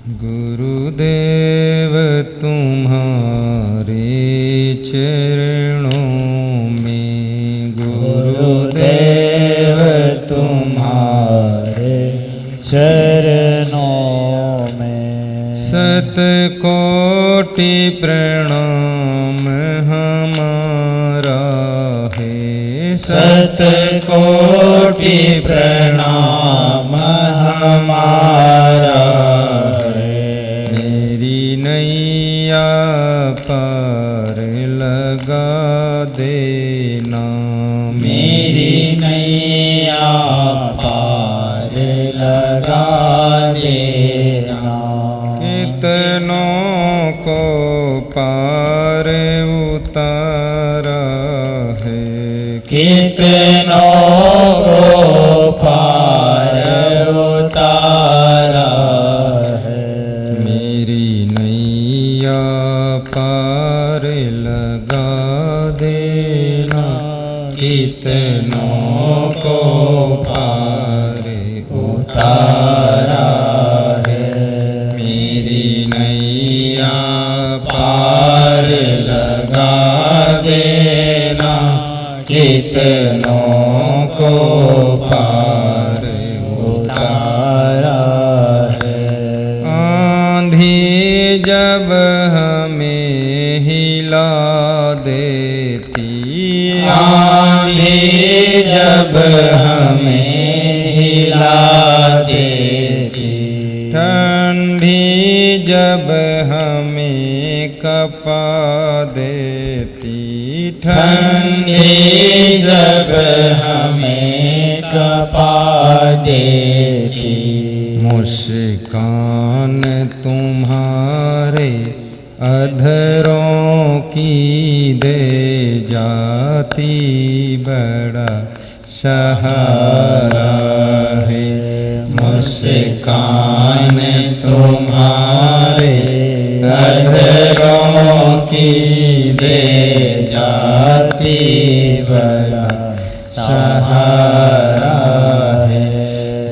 गुरुदेव तुम्हारे चरणों में, गुरुदेव तुम्हारे चरणों में शतकोटि प्रणाम हमारा है, शतकोटि प्रणाम हमारा है। मेरी नैया पार लगा देना, मेरी नैया पार लगा देना। कितनों को पार उतारा है, कितनों को पार उतारा है। मेरी नैया पार लगा देना, कितनों को पार उतारा है। मेरी नैया पार लगा देना, कितनों को पार उतारा है। आंधी जब हमें हिला देती, आंधी जब हमें हिला देती, ठंडी जब हमें कपा देती, ठंडी जब हमें कपा देती। मुस्कान तुम्हारे अधरों की दे जाती, बड़ा सहारा है। मुस्कान तुम्हारे अधरों की दे जाती, बड़ा सहारा है।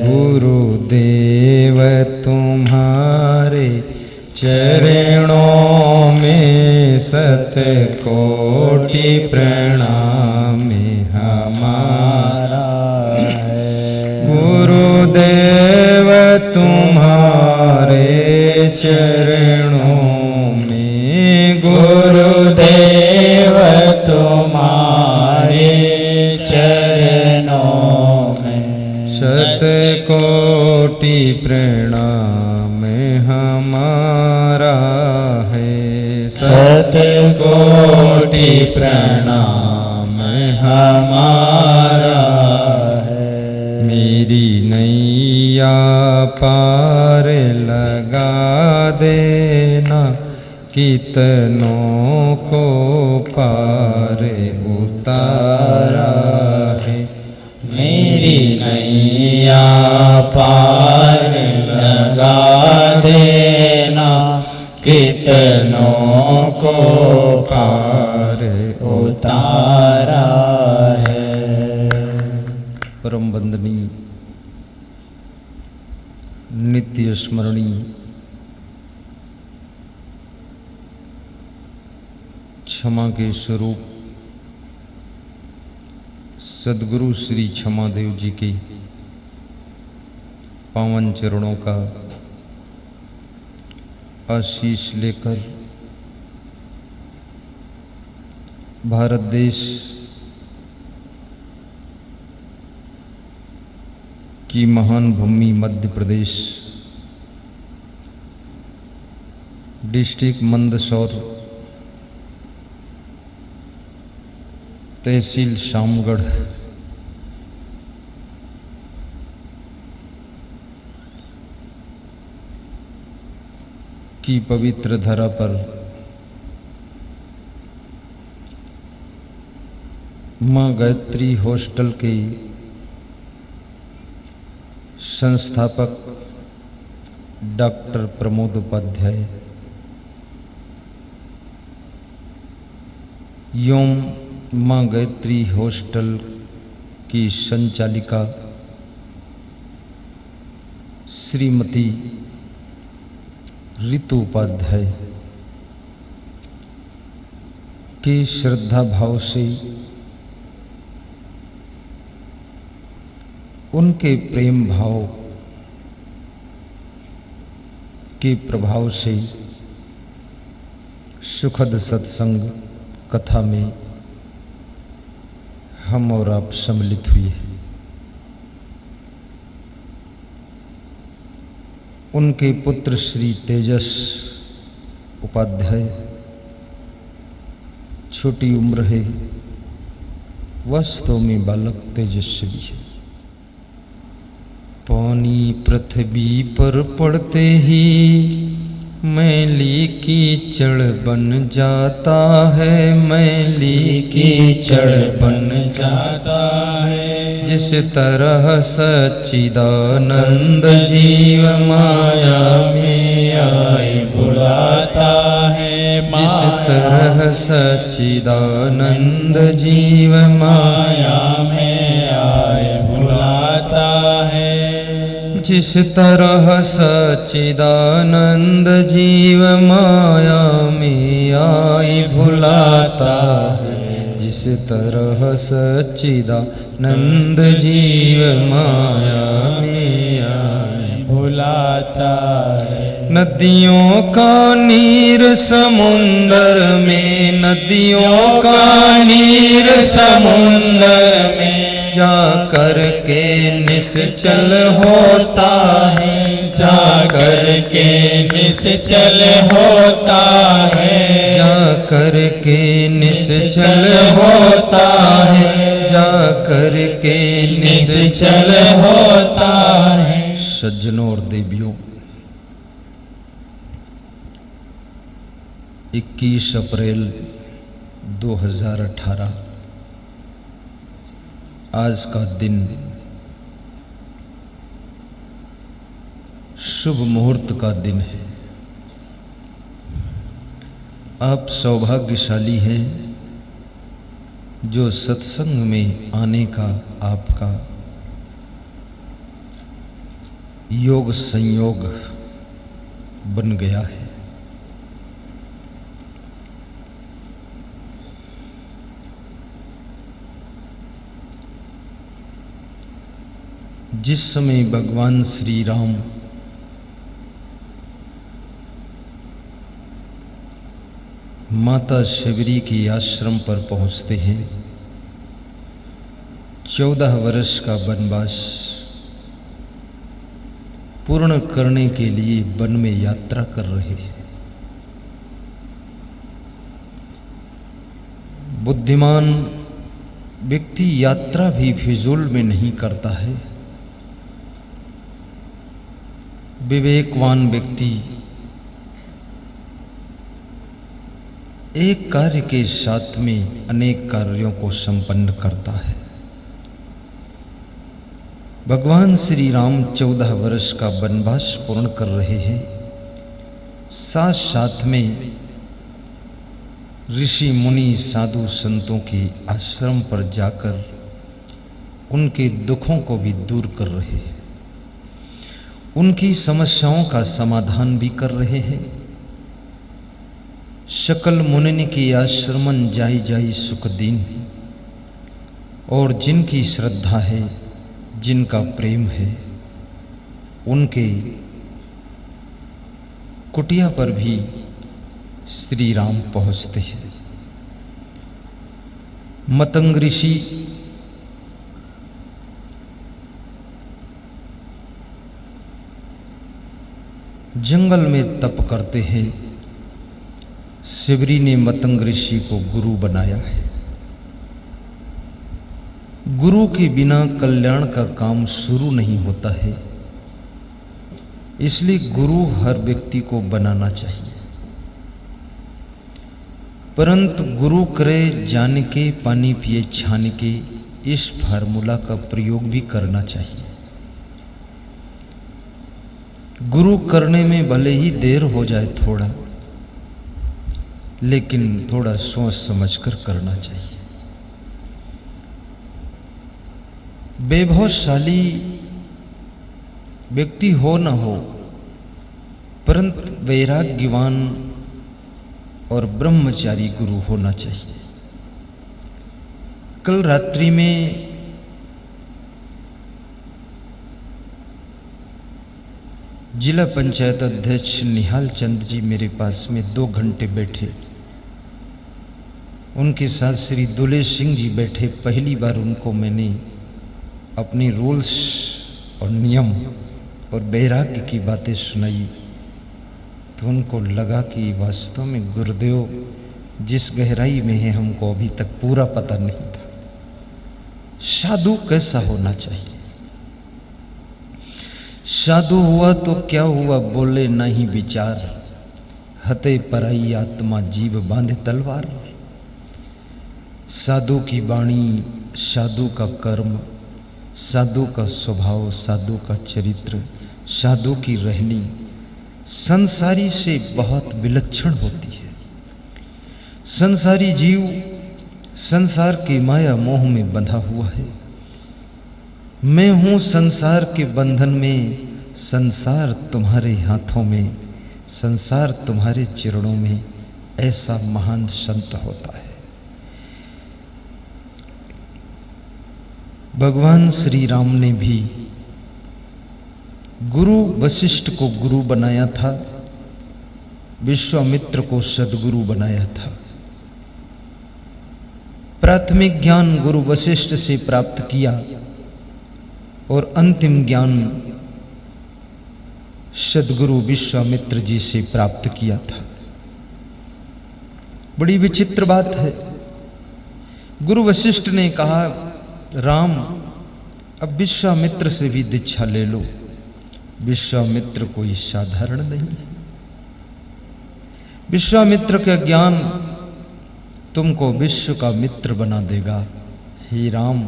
गुरुदेव तुम्हारे चरणों में शतकोटि प्रणाम हमारा है। गुरुदेव तुम्हारे चरणों में, गुरुदेव तुम्हारे चरणों में शतकोटि प्रणाम हमारा है। शतकोटि प्रणाम हमारा है। मेरी नैया पार लगा देना, कितनों को पार उतारा है। मेरी नैया पार लगा देना, कितनों को पार उतारा है। परम वंदनीय नित्य स्मरणीय क्षमा के स्वरूप सद्गुरु श्री क्षमादेव जी के पावन चरणों का आशीष लेकर भारत देश की महान भूमि मध्य प्रदेश डिस्ट्रिक्ट मंदसौर तहसील शामगढ़ की पवित्र धरा पर मां गायत्री हॉस्टल के संस्थापक डॉक्टर प्रमोद उपाध्याय एवं मां गायत्री हॉस्टल की संचालिका श्रीमती ऋतु उपाध्याय के श्रद्धा भाव से, उनके प्रेम भाव के प्रभाव से सुखद सत्संग कथा में हम और आप सम्मिलित हुए। उनके पुत्र श्री तेजस उपाध्याय छोटी उम्र है, वास्तव में बालक तेजस्वी है। पानी पृथ्वी पर पड़ते ही मैली कीचड़ बन जाता है, मैली कीचड़ बन जाता है। जिस तरह सच्चिदानंद जीव माया में आए भुलाता है, जिस तरह सच्चिदानंद जीव माया में आए भुलाता है। जिस तरह सच्चिदानंद जीव माया में आए भुलाता है, जिस तरह सच्चिदानंद जीव माया में आए भुलाता है। नदियों का नीर समुंदर में, नदियों का नीर समुंदर में जाकर के निश्चल होता है, जाकर के निश्चल होता है, जाकर के निश्चल होता है, जाकर के निश्चल होता है। सज्जनों और देवियों, 21 अप्रैल 2018 आज का दिन शुभ मुहूर्त का दिन है। आप सौभाग्यशाली हैं जो सत्संग में आने का आपका योग संयोग बन गया है। जिस समय भगवान श्री राम माता शबरी के आश्रम पर पहुंचते हैं, 14 वर्ष का वनवास पूर्ण करने के लिए वन में यात्रा कर रहे हैं। बुद्धिमान व्यक्ति यात्रा भी फिजूल में नहीं करता है। विवेकवान व्यक्ति एक कार्य के साथ में अनेक कार्यों को संपन्न करता है। भगवान श्री राम 14 वर्ष का वनवास पूर्ण कर रहे हैं। साथ साथ में ऋषि मुनि साधु संतों के आश्रम पर जाकर उनके दुखों को भी दूर कर रहे हैं, उनकी समस्याओं का समाधान भी कर रहे हैं। सकल मुनि के आश्रमन जाई जाई सुख दीन, और जिनकी श्रद्धा है, जिनका प्रेम है, उनके कुटिया पर भी श्री राम पहुंचते हैं। मतंग ऋषि जंगल में तप करते हैं। शबरी ने मतंग ऋषि को गुरु बनाया है। गुरु के बिना कल्याण का काम शुरू नहीं होता है, इसलिए गुरु हर व्यक्ति को बनाना चाहिए। परंतु गुरु करे जान के पानी पिए छान के, इस फार्मूला का प्रयोग भी करना चाहिए। गुरु करने में भले ही देर हो जाए थोड़ा, लेकिन थोड़ा सोच समझकर करना चाहिए। वैभवशाली व्यक्ति हो न हो, परंतु वैराग्यवान और ब्रह्मचारी गुरु होना चाहिए। कल रात्रि में जिला पंचायत अध्यक्ष निहाल चंद जी मेरे पास में 2 घंटे बैठे। उनके साथ श्री दुले सिंह जी बैठे। पहली बार उनको मैंने अपने रूल्स और नियम और वैराग्य की बातें सुनाई तो उनको लगा कि वास्तव में गुरुदेव जिस गहराई में है हमको अभी तक पूरा पता नहीं था। साधु कैसा होना चाहिए? साधु हुआ तो क्या हुआ, बोले नहीं विचार, हते पराई आत्मा जीव बांधे तलवार। साधु की वाणी, साधु का कर्म, साधु का स्वभाव, साधु का चरित्र, साधु की रहनी संसारी से बहुत विलक्षण होती है। संसारी जीव संसार की माया मोह में बंधा हुआ है। मैं हूं संसार के बंधन में, संसार तुम्हारे हाथों में, संसार तुम्हारे चरणों में, ऐसा महान संत होता है। भगवान श्री राम ने भी गुरु वशिष्ठ को गुरु बनाया था, विश्वामित्र को सद्गुरु बनाया था। प्राथमिक ज्ञान गुरु वशिष्ठ से प्राप्त किया और अंतिम ज्ञान सद्गुरु विश्वामित्र जी से प्राप्त किया था। बड़ी विचित्र बात है। गुरु वशिष्ठ ने कहा, राम अब विश्वामित्र से भी दीक्षा ले लो। विश्वामित्र कोई साधारण नहीं। विश्वामित्र का ज्ञान तुमको विश्व का मित्र बना देगा। हे राम,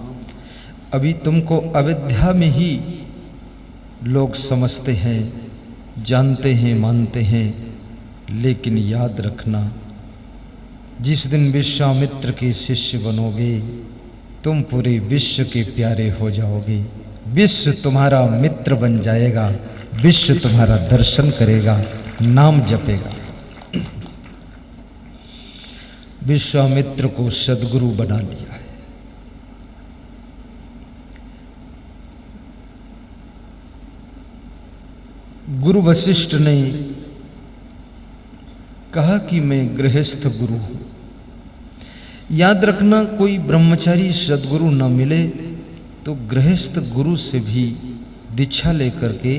अभी तुमको अविद्या में ही लोग समझते हैं, जानते हैं, मानते हैं, लेकिन याद रखना जिस दिन विश्वामित्र के शिष्य बनोगे तुम पूरे विश्व के प्यारे हो जाओगे। विश्व तुम्हारा मित्र बन जाएगा, विश्व तुम्हारा दर्शन करेगा, नाम जपेगा। विश्वामित्र को सद्गुरु बना लिया है। गुरु वशिष्ठ ने कहा कि मैं गृहस्थ गुरु हूं। याद रखना, कोई ब्रह्मचारी सद्गुरु न मिले तो गृहस्थ गुरु से भी दीक्षा लेकर के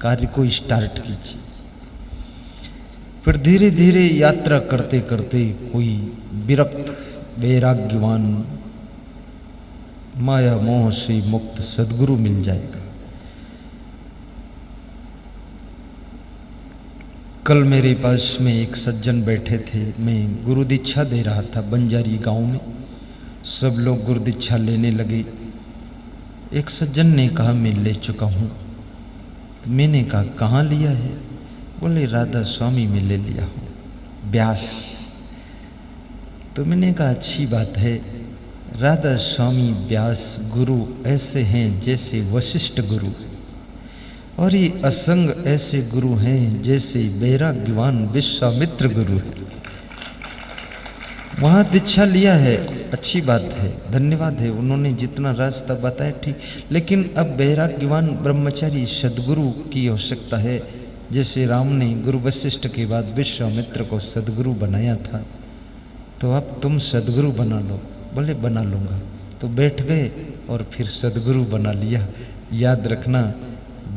कार्य को स्टार्ट कीजिए। फिर धीरे धीरे यात्रा करते करते कोई विरक्त वैराग्यवान माया मोह से मुक्त सद्गुरु मिल जाएगा। कल मेरे पास में एक सज्जन बैठे थे। मैं गुरु दीक्षा दे रहा था बंजारी गांव में। सब लोग गुरु दीक्षा लेने लगे। एक सज्जन ने कहा मैं ले चुका हूँ। तो मैंने कहा कहाँ लिया है? बोले राधा स्वामी में ले लिया हूँ, ब्यास। तो मैंने कहा अच्छी बात है। राधा स्वामी व्यास गुरु ऐसे हैं जैसे वशिष्ठ गुरु, और ये असंग ऐसे गुरु हैं जैसे वैराग्यवान विश्वामित्र गुरु है। वहाँ दीक्षा लिया है, अच्छी बात है, धन्यवाद है, उन्होंने जितना रास्ता बताया ठीक। लेकिन अब वैराग्यवान ब्रह्मचारी सद्गुरु की आवश्यकता है। जैसे राम ने गुरु वशिष्ठ के बाद विश्वामित्र को सद्गुरु बनाया था, तो अब तुम सद्गुरु बना लो। बोले बना लूँगा। तो बैठ गए और फिर सद्गुरु बना लिया। याद रखना,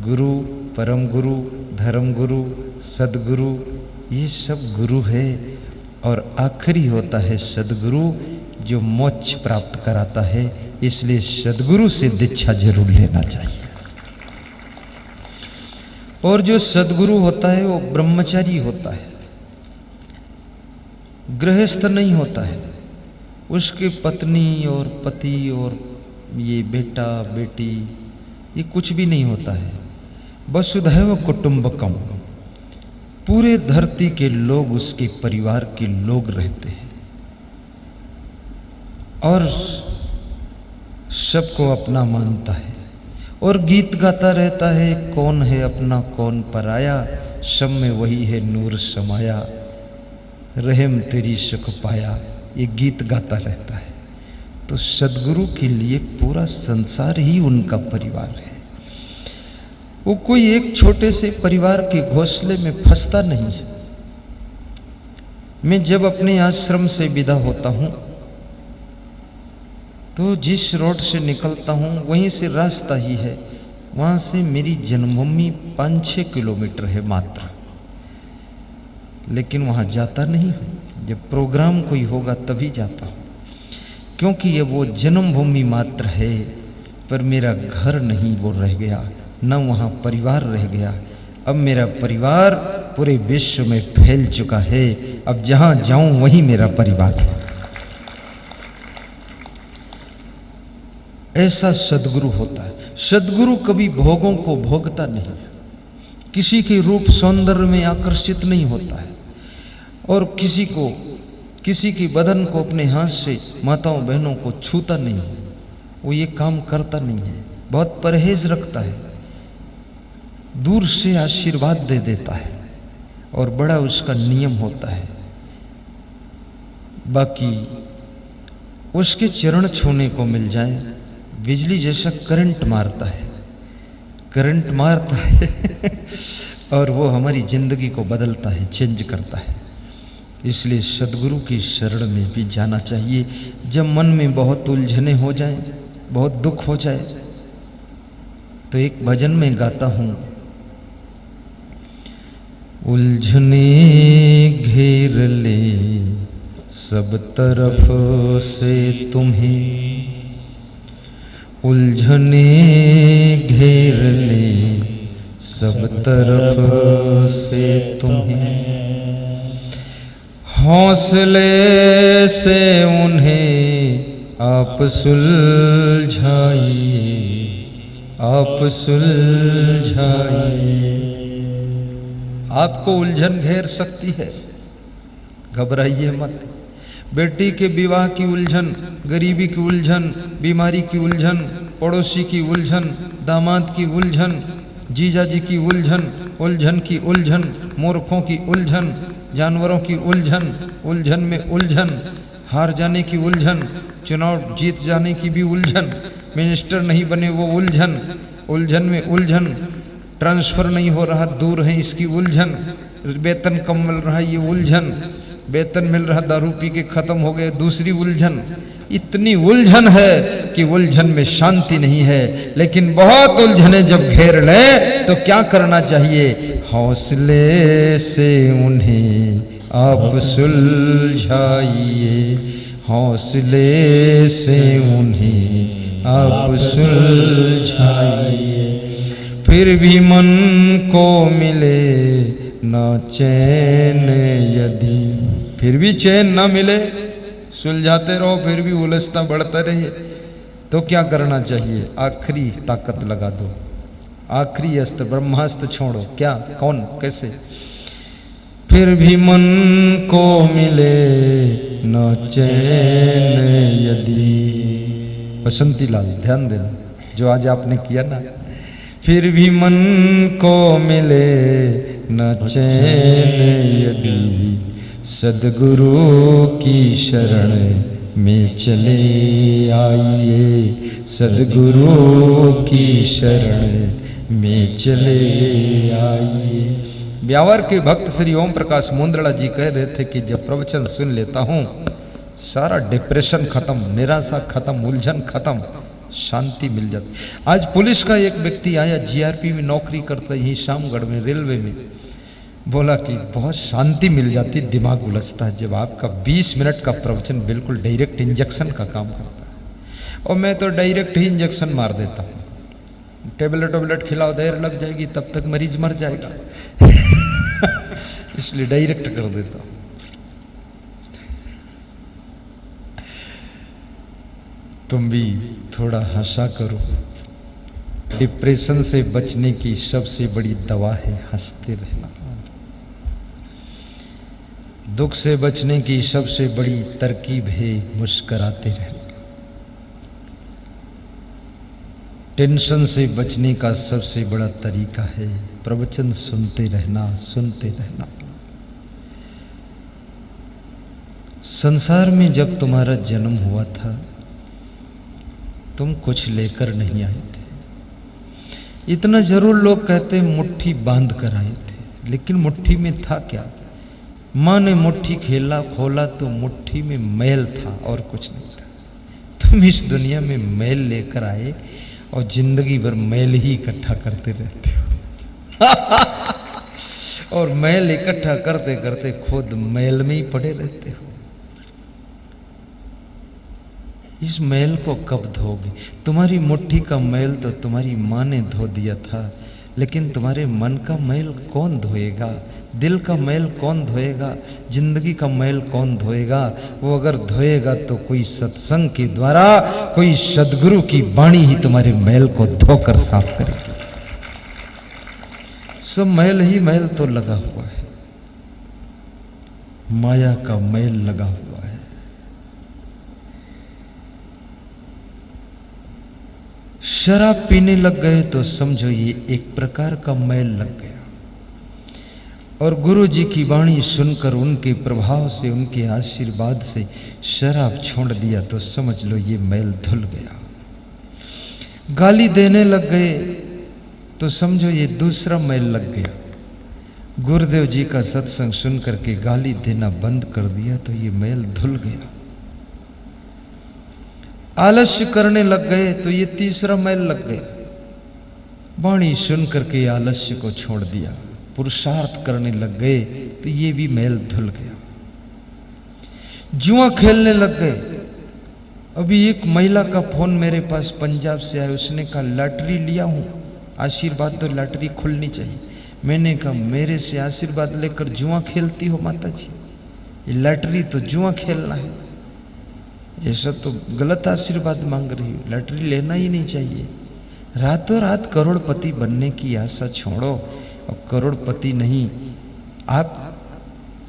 गुरु, परम गुरु, धर्म गुरु, सद्गुरु, ये सब गुरु है। और आखिरी होता है सद्गुरु जो मोक्ष प्राप्त कराता है। इसलिए सद्गुरु से दीक्षा जरूर लेना चाहिए। और जो सद्गुरु होता है वो ब्रह्मचारी होता है, गृहस्थ नहीं होता है। उसके पत्नी और पति और ये बेटा बेटी ये कुछ भी नहीं होता है। वसुधैव कुटुंबकम, पूरे धरती के लोग उसके परिवार के लोग रहते हैं और सबको अपना मानता है और गीत गाता रहता है, कौन है अपना कौन पराया। सब में वही है नूर समाया, रहम तेरी सुख पाया, ये गीत गाता रहता है। तो सदगुरु के लिए पूरा संसार ही उनका परिवार है। वो कोई एक छोटे से परिवार के घोंसले में फंसता नहीं है। मैं जब अपने आश्रम से विदा होता हूं तो जिस रोड से निकलता हूं वहीं से रास्ता ही है, वहां से मेरी जन्मभूमि 5-6 किलोमीटर है मात्र, लेकिन वहां जाता नहीं हूं। जब प्रोग्राम कोई होगा तभी जाता हूं, क्योंकि ये वो जन्मभूमि मात्र है, पर मेरा घर नहीं वो रह गया, न वहाँ परिवार रह गया। अब मेरा परिवार पूरे विश्व में फैल चुका है, अब जहाँ जाऊं वहीं मेरा परिवार है। ऐसा सदगुरु होता है। सदगुरु कभी भोगों को भोगता नहीं, किसी के रूप सौंदर्य में आकर्षित नहीं होता है, और किसी की बदन को अपने हाथ से माताओं बहनों को छूता नहीं है। वो ये काम करता नहीं है, बहुत परहेज रखता है, दूर से आशीर्वाद दे देता है, और बड़ा उसका नियम होता है। बाकी उसके चरण छूने को मिल जाए, बिजली जैसा करंट मारता है और वो हमारी जिंदगी को बदलता है, चेंज करता है। इसलिए सदगुरु की शरण में भी जाना चाहिए। जब मन में बहुत उलझने हो जाएं, बहुत दुख हो जाए, तो एक भजन में गाता हूं, उलझने घेर ले सब तरफ से तुम्हें, उलझने घेर ले सब तरफ से तुम्हें, हौसले से उन्हें आप सुलझाइए, आप सुलझाइए। आपको उलझन घेर सकती है, घबराइए मत। बेटी के विवाह की उलझन, गरीबी की उलझन, बीमारी की उलझन, पड़ोसी की उलझन, दामाद की उलझन, जीजा जी की उलझन, उलझन की उलझन, मूर्खों की उलझन, जानवरों की उलझन, उलझन में उलझन, हार जाने की उलझन, चुनाव जीत जाने की भी उलझन, मिनिस्टर नहीं बने वो उलझन, उलझन में उलझन, ट्रांसफर नहीं हो रहा, दूर है इसकी उलझन, वेतन कम मिल रहा है ये उलझन, वेतन मिल रहा दारू पी के खत्म हो गए दूसरी उलझन। इतनी उलझन है कि उलझन में शांति नहीं है। लेकिन बहुत उलझने जब घेर ले तो क्या करना चाहिए? हौसले से उन्हें आप सुलझाइए, हौसले से उन्हें आप सुलझाइए। फिर भी मन को मिले ना चैन यदि, फिर भी चैन ना मिले, सुलझाते रहो फिर भी उलझता बढ़ता रहे, तो क्या करना चाहिए? आखिरी ताकत लगा दो, आखिरी अस्त्र ब्रह्मास्त्र छोड़ो। क्या, कौन, कैसे? फिर भी मन को मिले न चैन यदि। बसंती लाल ध्यान देना, जो आज आपने किया ना, फिर भी मन को मिले न चैन यदि, सदगुरु की शरण में चले आइए, सदगुरु की शरण में चले आइए। ब्यावर के भक्त श्री ओम प्रकाश मुंद्रला जी कह रहे थे कि जब प्रवचन सुन लेता हूँ सारा डिप्रेशन खत्म, निराशा खत्म, उलझन खत्म, शांति मिल जाती। आज पुलिस का एक व्यक्ति आया, जीआरपी में नौकरी करता ही शामगढ़ में रेलवे में, बोला कि बहुत शांति मिल जाती, दिमाग उलझता है जब आपका 20 मिनट का प्रवचन बिल्कुल डायरेक्ट इंजेक्शन का काम करता है। और मैं तो डायरेक्ट ही इंजेक्शन मार देता हूँ, टेबलेट खिलाओ, देर लग जाएगी तब तक मरीज मर जाएगा इसलिए डायरेक्ट कर देता हूँ। तुम भी थोड़ा हंसा करो। डिप्रेशन से बचने की सबसे बड़ी दवा है हंसते रहना। दुख से बचने की सबसे बड़ी तरकीब है मुस्कुराते रहना। टेंशन से बचने का सबसे बड़ा तरीका है प्रवचन सुनते रहना। संसार में जब तुम्हारा जन्म हुआ था तुम कुछ लेकर नहीं आए थे। इतना जरूर लोग कहते हैं मुट्ठी बांध कर आए थे, लेकिन मुट्ठी में था क्या? माँ ने मुट्ठी खोला तो मुट्ठी में मैल था और कुछ नहीं था। तुम इस दुनिया में मैल लेकर आए और जिंदगी भर मैल ही इकट्ठा करते रहते हो और मैल इकट्ठा करते करते खुद मैल में ही पड़े रहते हो। इस मैल को कब धोगे? तुम्हारी मुट्ठी का मैल तो तुम्हारी माँ ने धो दिया था, लेकिन तुम्हारे मन का मैल कौन धोएगा? दिल का मैल कौन धोएगा? जिंदगी का मैल कौन धोएगा? वो अगर धोएगा तो कोई सत्संग के द्वारा, कोई सदगुरु की वाणी ही तुम्हारे मैल को धोकर साफ करेगी। सब मैल ही मैल तो लगा हुआ है, माया का मैल लगा हुआ है। शराब पीने लग गए तो समझो ये एक प्रकार का मैल लग गया, और गुरु जी की वाणी सुनकर उनके प्रभाव से, उनके आशीर्वाद से शराब छोड़ दिया तो समझ लो ये मैल धुल गया। गाली देने लग गए तो समझो ये दूसरा मैल लग गया। गुरुदेव जी का सत्संग सुन करके गाली देना बंद कर दिया तो ये मैल धुल गया। आलस्य करने लग गए तो ये तीसरा मैल लग गया। वाणी सुन करके आलस्य को छोड़ दिया। पुरुषार्थ करने लग गए तो ये भी मैल धुल गया। जुआ खेलने लग गए। अभी एक महिला का फोन मेरे पास पंजाब से आया, उसने कहा लॉटरी लिया हूं, आशीर्वाद तो लॉटरी खुलनी चाहिए। मैंने कहा मेरे से आशीर्वाद लेकर जुआ खेलती हो माता जी? ये लॉटरी तो जुआ खेलना है, ऐसा तो गलत आशीर्वाद मांग रही हो, लॉटरी लेना ही नहीं चाहिए। रातों रात करोड़पति बनने की आशा छोड़ो, और करोड़पति नहीं, आप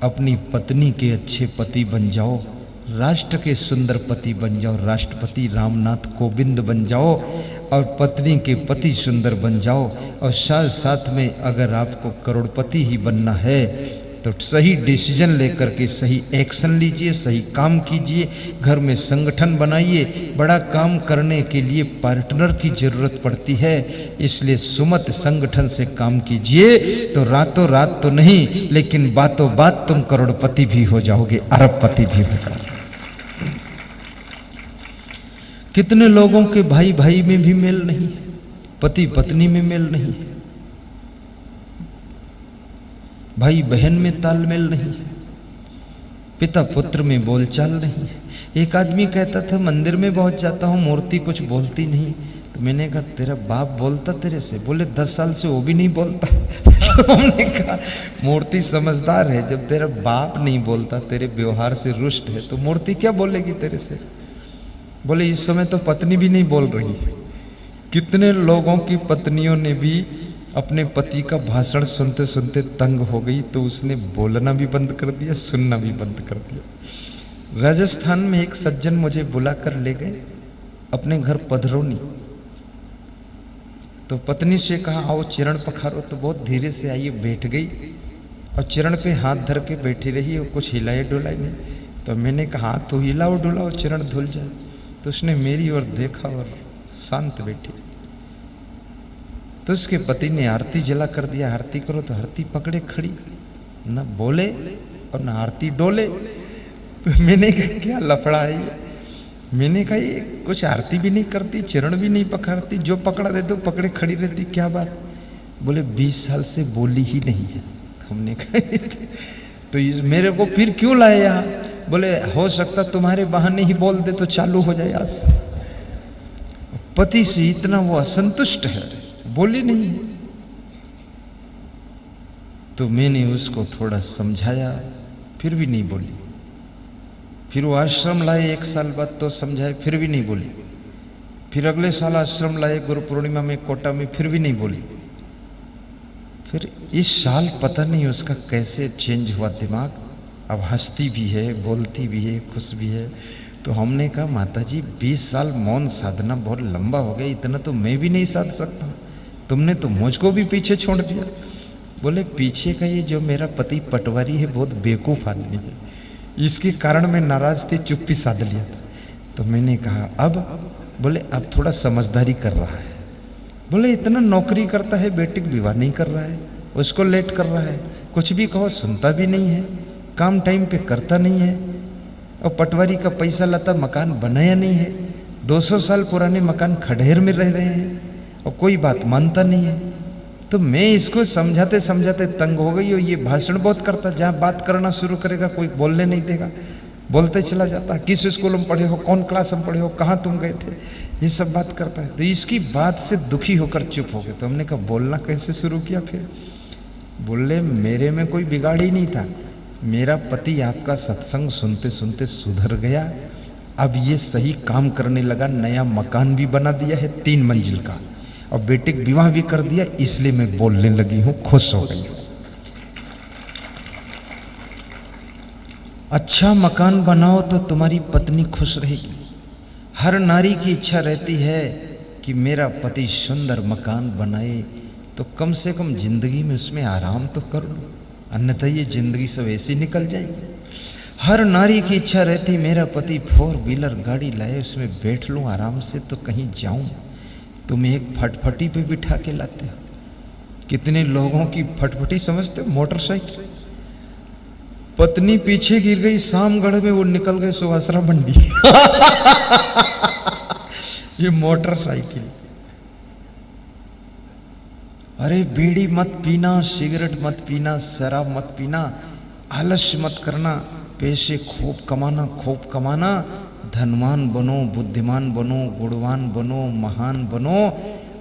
अपनी पत्नी के अच्छे पति बन जाओ, राष्ट्र के सुंदर पति बन जाओ, राष्ट्रपति रामनाथ कोविंद बन जाओ, और पत्नी के पति सुंदर बन जाओ। और साथ साथ में अगर आपको करोड़पति ही बनना है तो सही डिसीजन लेकर के सही एक्शन लीजिए, सही काम कीजिए, घर में संगठन बनाइए। बड़ा काम करने के लिए पार्टनर की जरूरत पड़ती है, इसलिए सुमत संगठन से काम कीजिए तो रातों रात तो नहीं, लेकिन बातों बात तुम करोड़पति भी हो जाओगे, अरबपति भी हो जाओगे। कितने लोगों के भाई भाई में भी मेल नहीं है, पति पत्नी में मेल नहीं है, भाई बहन में तालमेल नहीं है, पिता पुत्र में बोलचाल नहीं है। एक आदमी कहता था मंदिर में बहुत जाता हूँ, मूर्ति कुछ बोलती नहीं। तो मैंने कहा तेरा बाप बोलता तेरे से? बोले 10 साल से वो भी नहीं बोलता। तो हमने कहा मूर्ति समझदार है, जब तेरा बाप नहीं बोलता, तेरे व्यवहार से रुष्ट है, तो मूर्ति क्या बोलेगी तेरे से? बोले इस समय तो पत्नी भी नहीं बोल रही है। कितने लोगों की पत्नियों ने भी अपने पति का भाषण सुनते सुनते तंग हो गई, तो उसने बोलना भी बंद कर दिया, सुनना भी बंद कर दिया। राजस्थान में एक सज्जन मुझे बुला कर ले गए अपने घर पधरौनी। तो पत्नी से कहा आओ चरण पखारो, तो बहुत धीरे से आई, बैठ गई और चरण पे हाथ धर के बैठी रही और कुछ हिलाए डुलाए नहीं। तो मैंने कहा तो हिलाओ डुलाओ चरण धुल जाए। तो उसने मेरी ओर देखा और शांत बैठी। तो उसके पति ने आरती जला कर दिया, आरती करो, तो आरती पकड़े खड़ी, न बोले और न आरती डोले। तो मैंने कहा क्या लफड़ा है ये? मैंने कहा ये कुछ आरती भी नहीं करती, चरण भी नहीं पकड़ती, जो पकड़ा दे दो पकड़े खड़ी रहती, क्या बात? बोले 20 साल से बोली ही नहीं है। हमने कहा तो मेरे को फिर क्यों लाए यहाँ? बोले हो सकता तुम्हारे बहाने ही बोल दे तो चालू हो जाए आज से। पति से इतना वो असंतुष्ट है, बोली नहीं है। तो मैंने उसको थोड़ा समझाया, फिर भी नहीं बोली। फिर वो आश्रम लाए 1 साल बाद, तो समझाए, फिर भी नहीं बोली। फिर अगले साल आश्रम लाए गुरु पूर्णिमा में कोटा में, फिर भी नहीं बोली। फिर इस साल पता नहीं उसका कैसे चेंज हुआ दिमाग, अब हंसती भी है, बोलती भी है, खुश भी है। तो हमने कहा माता जी 20 साल मौन साधना बहुत लंबा हो गया, इतना तो मैं भी नहीं साध सकता। तुमने तो मुझको भी पीछे छोड़ दिया। बोले पीछे का ये जो मेरा पति पटवारी है बहुत बेवकूफ़ आदमी है, इसके कारण मैं नाराज थी, चुप्पी साध लिया था। तो मैंने कहा अब? बोले अब थोड़ा समझदारी कर रहा है। बोले इतना नौकरी करता है, बेटे का विवाह नहीं कर रहा है, उसको लेट कर रहा है, कुछ भी कहो सुनता भी नहीं है, काम टाइम पे करता नहीं है, और पटवारी का पैसा लाता, मकान बनाया नहीं है, 200 साल पुराने मकान खंडहर में रह रहे हैं और कोई बात मानता नहीं है। तो मैं इसको समझाते समझाते तंग हो गई, और ये भाषण बहुत करता, जहाँ बात करना शुरू करेगा कोई बोलने नहीं देगा, बोलते चला जाता। किस स्कूल में पढ़े हो, कौन क्लास में पढ़े हो, कहाँ तुम गए थे, ये सब बात करता है। तो इसकी बात से दुखी होकर चुप हो गए। तो हमने कहा बोलना कैसे शुरू किया फिर? बोले मेरे में कोई बिगाड़ ही नहीं था, मेरा पति आपका सत्संग सुनते सुनते सुधर गया, अब ये सही काम करने लगा, नया मकान भी बना दिया है 3 मंजिल का, और बेटे का विवाह भी कर दिया, इसलिए मैं बोलने लगी हूं, खुश हो गई हूं। अच्छा मकान बनाओ तो तुम्हारी पत्नी खुश रहेगी। हर नारी की इच्छा रहती है कि मेरा पति सुंदर मकान बनाए, तो कम से कम जिंदगी में उसमें आराम तो कर लो, अन्यथा ये जिंदगी सब ऐसी निकल जाएगी। हर नारी की इच्छा रहती मेरा पति 4 व्हीलर गाड़ी लाए, उसमें बैठ लूं आराम से, तो कहीं जाऊं। तुम एक फटफटी पे बिठा के लाते हो। कितने लोगों की फटफटी समझते हो? मोटरसाइकिल। पत्नी पीछे गिर गई शामगढ़ में, वो निकल गए सुहासरा मंडी। ये मोटरसाइकिल। अरे बीड़ी मत पीना, सिगरेट मत पीना, शराब मत पीना, आलस्य मत करना, पैसे खूब कमाना, धनवान बनो, बुद्धिमान बनो, गुणवान बनो, महान बनो,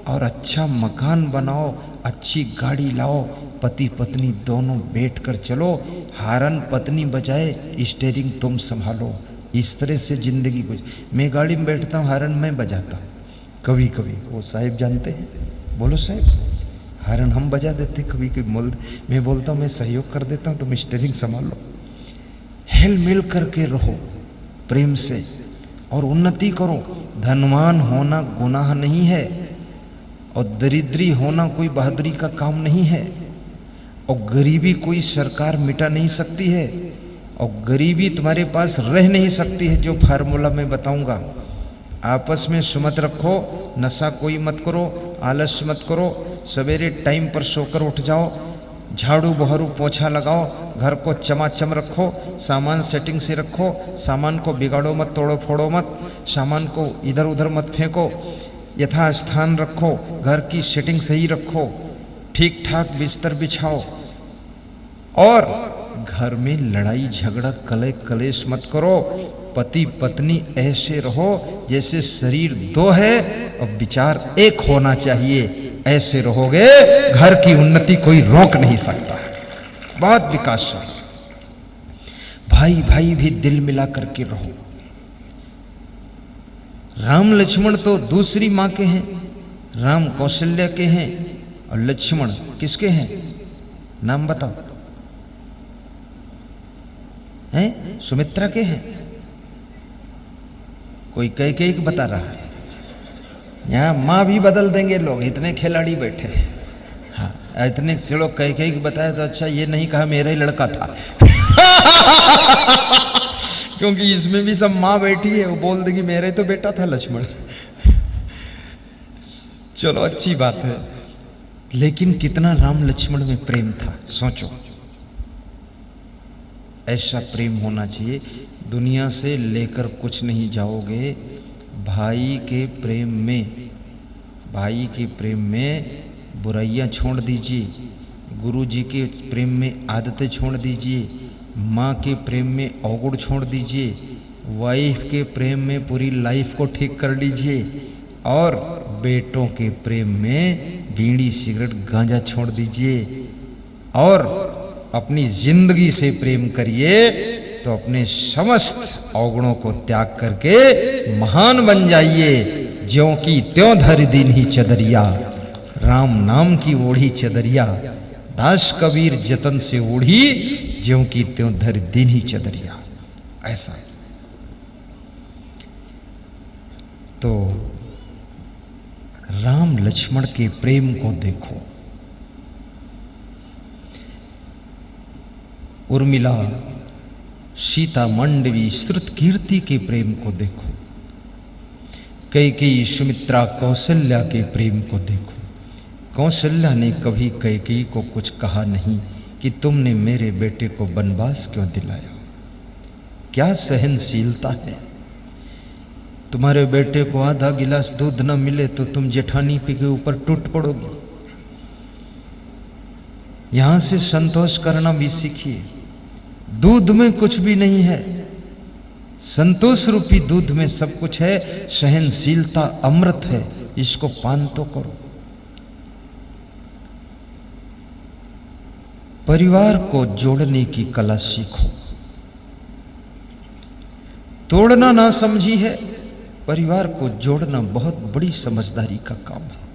और अच्छा मकान बनाओ, अच्छी गाड़ी लाओ, पति पत्नी दोनों बैठकर चलो, हारन पत्नी बजाए, स्टीयरिंग तुम संभालो, इस तरह से जिंदगी मैं गाड़ी में बैठता हूँ, हारन मैं बजाता हूँ कभी कभी। वो साहिब जानते हैं, बोलो साहिब, हारन हम बजा देते कभी कभी, मैं बोलता हूँ मैं सहयोग कर देता हूँ, तुम स्टीयरिंग संभाल लो। हिल मिल करके रहो प्रेम से और उन्नति करो। धनवान होना गुनाह नहीं है, और दरिद्री होना कोई बहादुरी का काम नहीं है, और गरीबी कोई सरकार मिटा नहीं सकती है, और गरीबी तुम्हारे पास रह नहीं सकती है, जो फार्मूला मैं बताऊंगा। आपस में सुमत रखो, नशा कोई मत करो, आलस्य मत करो, सवेरे टाइम पर सोकर उठ जाओ, झाड़ू बहरू पोछा लगाओ, घर को चमाचम रखो, सामान सेटिंग से रखो, सामान को बिगाड़ो मत, तोड़ो फोड़ो मत, सामान को इधर उधर मत फेंको, यथा स्थान रखो, घर की सेटिंग सही रखो, ठीक ठाक बिस्तर बिछाओ, और घर में लड़ाई झगड़ा कलह कलेश मत करो। पति पत्नी ऐसे रहो जैसे शरीर 2 है और विचार 1 होना चाहिए। ऐसे रहोगे, घर की उन्नति कोई रोक नहीं सकता। बहुत विकास हो। भाई भाई भी दिल मिला करके रहो। राम लक्ष्मण तो दूसरी माँ के हैं, राम कौशल्या के हैं, और लक्ष्मण किसके हैं? नाम बताओ। हैं? सुमित्रा के हैं। कोई कई बता रहा है। यहाँ माँ भी बदल देंगे लोग, इतने खिलाड़ी बैठे। हाँ, इतने चलो कई बताया तो अच्छा ये नहीं कहा मेरा ही लड़का था। क्योंकि इसमें भी सब माँ बैठी है, वो बोल देगी मेरा ही तो बेटा था लक्ष्मण। चलो अच्छी बात है, लेकिन कितना राम लक्ष्मण में प्रेम था, सोचो। ऐसा प्रेम होना चाहिए। दुनिया से लेकर कुछ नहीं जाओगे, भाई के प्रेम में बुराइयां छोड़ दीजिए, गुरु जी के प्रेम में आदतें छोड़ दीजिए, माँ के प्रेम में अवगुण छोड़ दीजिए, वाइफ के प्रेम में पूरी लाइफ को ठीक कर लीजिए, और बेटों के प्रेम में बीड़ी सिगरेट गांजा छोड़ दीजिए, और अपनी जिंदगी से प्रेम करिए तो अपने समस्त अवगुणों को त्याग करके महान बन जाइए। ज्यों की त्यों धर दीन ही चदरिया, राम नाम की ओढ़ी चदरिया, दास कबीर जतन से ओढ़ी, ज्यों की त्यों धर दीन ही चदरिया। ऐसा तो राम लक्ष्मण के प्रेम को देखो, उर्मिला सीता मांडवी श्रुत कीर्ति के प्रेम को देखो, कैकेयी सुमित्रा कौशल्या के प्रेम को देखो। कौशल्या ने कभी कैकेयी को कुछ कहा नहीं कि तुमने मेरे बेटे को वनवास क्यों दिलाया। क्या सहनशीलता है। तुम्हारे बेटे को आधा गिलास दूध न मिले तो तुम जेठानी पी के ऊपर टूट पड़ोगी। यहां से संतोष करना भी सीखिए। दूध में कुछ भी नहीं है, संतोष रूपी दूध में सब कुछ है। सहनशीलता अमृत है, इसको पान तो करो। परिवार को जोड़ने की कला सीखो। तोड़ना ना समझी है, परिवार को जोड़ना बहुत बड़ी समझदारी का काम है।